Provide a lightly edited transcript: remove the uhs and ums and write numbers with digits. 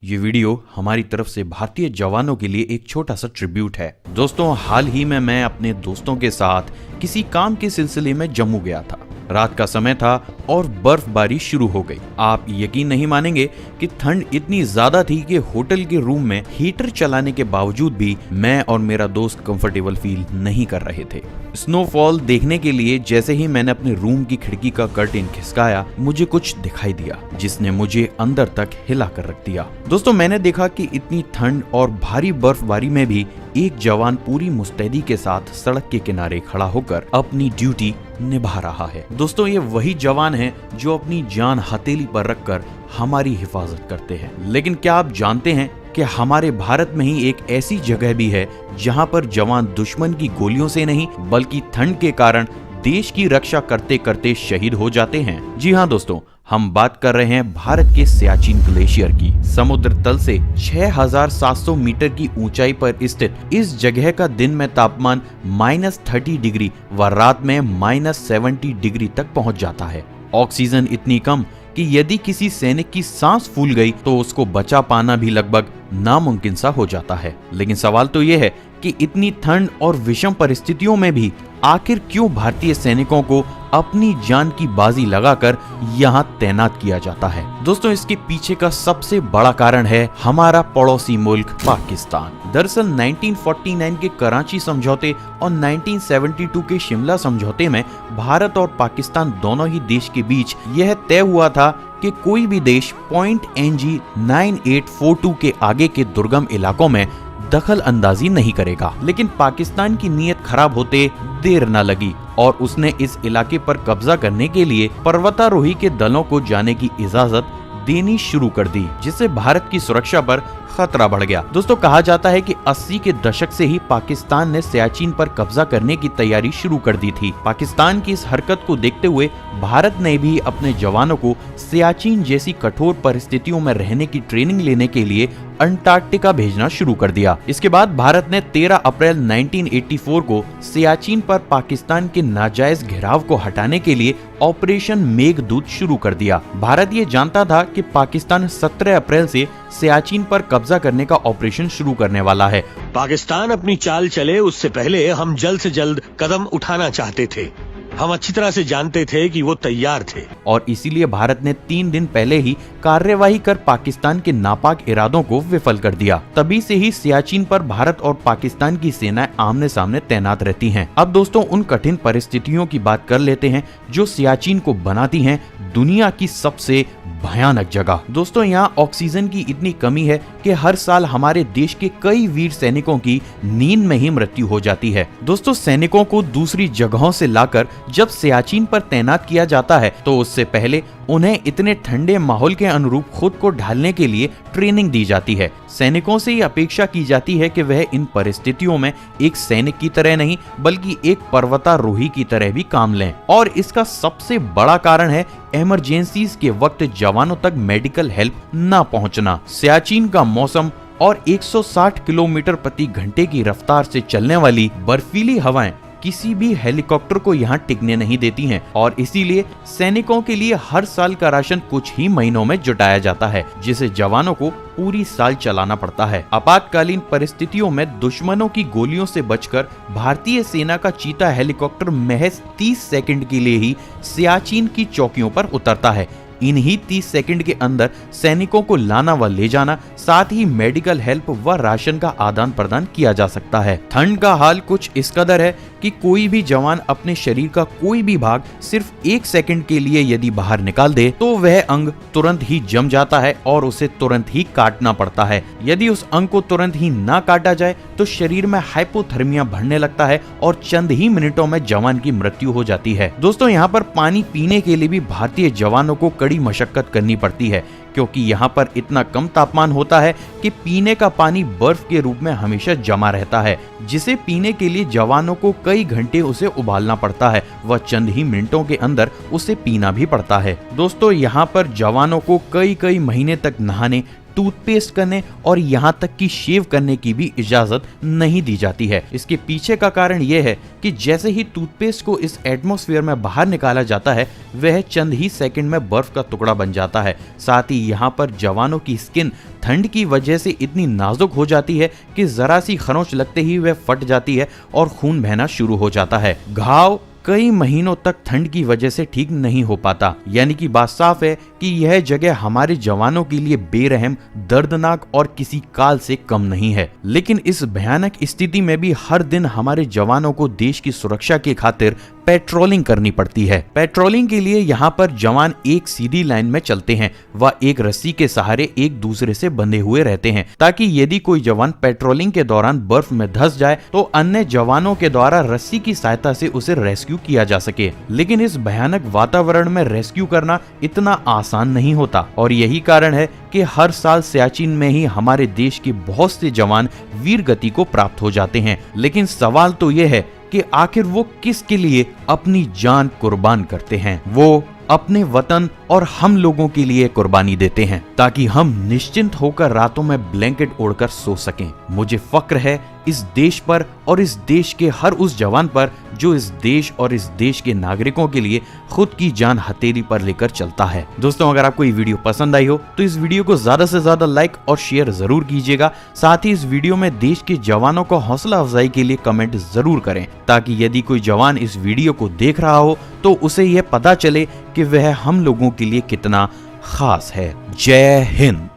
ये वीडियो हमारी तरफ से भारतीय जवानों के लिए एक छोटा सा ट्रिब्यूट है। दोस्तों, हाल ही में मैं अपने दोस्तों के साथ किसी काम के सिलसिले में जम्मू गया था। रात का समय था और बर्फबारी शुरू हो गई। आप यकीन नहीं मानेंगे कि ठंड इतनी ज्यादा थी कि होटल के रूम में हीटर चलाने के बावजूद भी मैं और मेरा दोस्त कंफर्टेबल फील नहीं कर रहे थे। स्नोफॉल देखने के लिए जैसे ही मैंने अपने रूम की खिड़की का कर्टेन खिसकाया, मुझे कुछ दिखाई दिया जिसने मुझे अंदर तक हिला कर रख दिया। दोस्तों, मैंने देखा कि इतनी ठंड और भारी बर्फबारी में भी एक जवान पूरी मुस्तैदी के साथ सड़क के किनारे खड़ा होकर अपनी ड्यूटी निभा रहा है। दोस्तों, ये वही जवान है जो अपनी जान हथेली पर रखकर हमारी हिफाजत करते हैं। लेकिन क्या आप जानते हैं कि हमारे भारत में ही एक ऐसी जगह भी है जहां पर जवान दुश्मन की गोलियों से नहीं बल्कि ठंड के कारण देश की रक्षा करते करते शहीद हो जाते हैं। जी हाँ दोस्तों, हम बात कर रहे हैं भारत के सियाचिन ग्लेशियर की। समुद्र तल से 6700 मीटर की ऊंचाई पर स्थित इस जगह का दिन में तापमान -30 डिग्री व रात में -70 डिग्री तक पहुंच जाता है। ऑक्सीजन इतनी कम कि यदि किसी सैनिक की सांस फूल गई तो उसको बचा पाना भी लगभग नामुमकिन सा हो जाता है। लेकिन सवाल तो ये है कि इतनी ठंड और विषम परिस्थितियों में भी आखिर क्यों भारतीय सैनिकों को अपनी जान की बाजी लगाकर यहाँ तैनात किया जाता है। दोस्तों, इसके पीछे का सबसे बड़ा कारण है हमारा पड़ोसी मुल्क पाकिस्तान। दरअसल 1949 के कराची समझौते और 1972 के शिमला समझौते में भारत और पाकिस्तान दोनों ही देश के बीच यह तय हुआ था कि कोई भी देश पॉइंट NG 9842 के आगे के दुर्गम इलाकों में दखल अंदाजी नहीं करेगा। लेकिन पाकिस्तान की नीयत खराब होते देर न लगी और उसने इस इलाके पर कब्जा करने के लिए पर्वतारोही के दलों को जाने की इजाजत देनी शुरू कर दी, जिससे भारत की सुरक्षा पर खतरा बढ़ गया। दोस्तों, कहा जाता है कि 80 के दशक से ही पाकिस्तान ने सियाचिन पर कब्जा करने की तैयारी शुरू कर दी थी। पाकिस्तान की इस हरकत को देखते हुए भारत ने भी अपने जवानों को सियाचिन जैसी कठोर परिस्थितियों में रहने की ट्रेनिंग लेने के लिए अंटार्कटिका भेजना शुरू कर दिया। इसके बाद भारत ने 13 अप्रैल 1984 को सियाचिन पर पाकिस्तान के नाजायज घेराव को हटाने के लिए ऑपरेशन मेघदूत शुरू कर दिया। भारत ये जानता था कि पाकिस्तान 17 अप्रैल से सियाचिन पर कब्जा करने का ऑपरेशन शुरू करने वाला है। पाकिस्तान अपनी चाल चले उससे पहले हम जल्द से जल्द कदम उठाना चाहते थे। हम अच्छी तरह से जानते थे कि वो तैयार थे और इसीलिए भारत ने 3 दिन पहले ही कार्यवाही कर पाकिस्तान के नापाक इरादों को विफल कर दिया। तभी से ही सियाचिन पर भारत और पाकिस्तान की सेनाएं आमने सामने तैनात रहती हैं। अब दोस्तों, उन कठिन परिस्थितियों की बात कर लेते हैं जो सियाचिन को बनाती हैं दुनिया की सबसे भयानक जगह। दोस्तों, यहाँ ऑक्सीजन की इतनी कमी है कि हर साल हमारे देश के कई वीर सैनिकों की नींद में ही मृत्यु हो जाती है। दोस्तों, सैनिकों को दूसरी जगहों से लाकर जब सियाचिन पर तैनात किया जाता है तो उससे पहले उन्हें इतने ठंडे माहौल के अनुरूप खुद को ढालने के लिए ट्रेनिंग दी जाती है। सैनिकों से ये अपेक्षा की जाती है कि वह इन परिस्थितियों में एक सैनिक की तरह नहीं बल्कि एक पर्वतारोही की तरह भी काम लें। और इसका सबसे बड़ा कारण है इमरजेंसीज के वक्त जवानों तक मेडिकल हेल्प न पहुंचना। सियाचिन का मौसम और 160 किलोमीटर प्रति घंटे की रफ्तार से चलने वाली बर्फीली हवाएं किसी भी हेलीकॉप्टर को यहाँ टिकने नहीं देती हैं और इसीलिए सैनिकों के लिए हर साल का राशन कुछ ही महीनों में जुटाया जाता है, जिसे जवानों को पूरी साल चलाना पड़ता है। आपातकालीन परिस्थितियों में दुश्मनों की गोलियों से बचकर भारतीय सेना का चीता हेलीकॉप्टर महज 30 सेकंड के लिए ही सियाचिन की चौकियों पर उतरता है। इन्हीं 30 सेकंड के अंदर सैनिकों को लाना व ले जाना, साथ ही मेडिकल हेल्प व राशन का आदान प्रदान किया जा सकता है। ठंड का हाल कुछ इस कदर है कि कोई भी जवान अपने शरीर का कोई भी भाग सिर्फ 1 सेकंड के लिए यदि बाहर निकाल दे तो वह अंग तुरंत ही जम जाता है और उसे तुरंत ही काटना पड़ता है। यदि उस अंग को तुरंत ही ना काटा जाए तो शरीर में हाइपोथर्मिया बढ़ने लगता है और चंद ही मिनटों में जवान की मृत्यु हो जाती है। दोस्तों, यहाँ पर पानी पीने के लिए भी भारतीय जवानों को कड़ी मशक्कत करनी पड़ती है, क्योंकि यहाँ पर इतना कम तापमान होता है कि पीने का पानी बर्फ के रूप में हमेशा जमा रहता है, जिसे पीने के लिए जवानों को कई घंटे उसे उबालना पड़ता है व चंद ही मिनटों के अंदर उसे पीना भी पड़ता है। दोस्तों, यहाँ पर जवानों को कई महीने तक नहाने, टूथपेस्ट करने और यहाँ तक कि शेव करने की भी इजाजत नहीं दी जाती है। इसके पीछे का कारण यह है कि जैसे ही टूथपेस्ट को इस एटमॉस्फेयर में बाहर निकाला जाता है वह चंद ही सेकंड में बर्फ का टुकड़ा बन जाता है। साथ ही यहाँ पर जवानों की स्किन ठंड की वजह से इतनी नाजुक हो जाती है कि जरा सी खरोंच लगते ही वह फट जाती है और खून बहना शुरू हो जाता है। घाव कई महीनों तक ठंड की वजह से ठीक नहीं हो पाता। यानी कि बात साफ है कि यह जगह हमारे जवानों के लिए बेरहम, दर्दनाक और किसी काल से कम नहीं है। लेकिन इस भयानक स्थिति में भी हर दिन हमारे जवानों को देश की सुरक्षा की खातिर पेट्रोलिंग करनी पड़ती है। पेट्रोलिंग के लिए यहाँ पर जवान एक सीधी लाइन में चलते हैं व एक रस्सी के सहारे एक दूसरे से बंधे हुए रहते हैं, ताकि यदि कोई जवान पेट्रोलिंग के दौरान बर्फ में धंस जाए तो अन्य जवानों के द्वारा रस्सी की सहायता से उसे रेस्क्यू किया जा सके। लेकिन इस भयानक वातावरण में रेस्क्यू करना इतना आसान नहीं होता और यही कारण है कि हर साल सियाचिन में ही हमारे देश के बहुत से जवान वीर गति को प्राप्त हो जाते हैं। लेकिन सवाल तो ये है कि आखिर वो किसके लिए अपनी जान कुर्बान करते हैं। वो अपने वतन और हम लोगों के लिए कुर्बानी देते हैं ताकि हम निश्चिंत होकर रातों में ब्लैंकेट ओढ़कर सो सकें। मुझे फक्र है इस देश पर और इस देश के हर उस जवान पर जो इस देश और इस देश के नागरिकों के लिए खुद की जान हथेली पर लेकर चलता है। दोस्तों, अगर आपको ये वीडियो पसंद आई हो तो इस वीडियो को ज्यादा से ज्यादा लाइक और शेयर जरूर कीजिएगा। साथ ही इस वीडियो में देश के जवानों को हौसला अफजाई के लिए कमेंट जरूर करें, ताकि यदि कोई जवान इस वीडियो को देख रहा हो तो उसे यह पता चले कि वह हम लोगों के लिए कितना खास है। जय हिंद।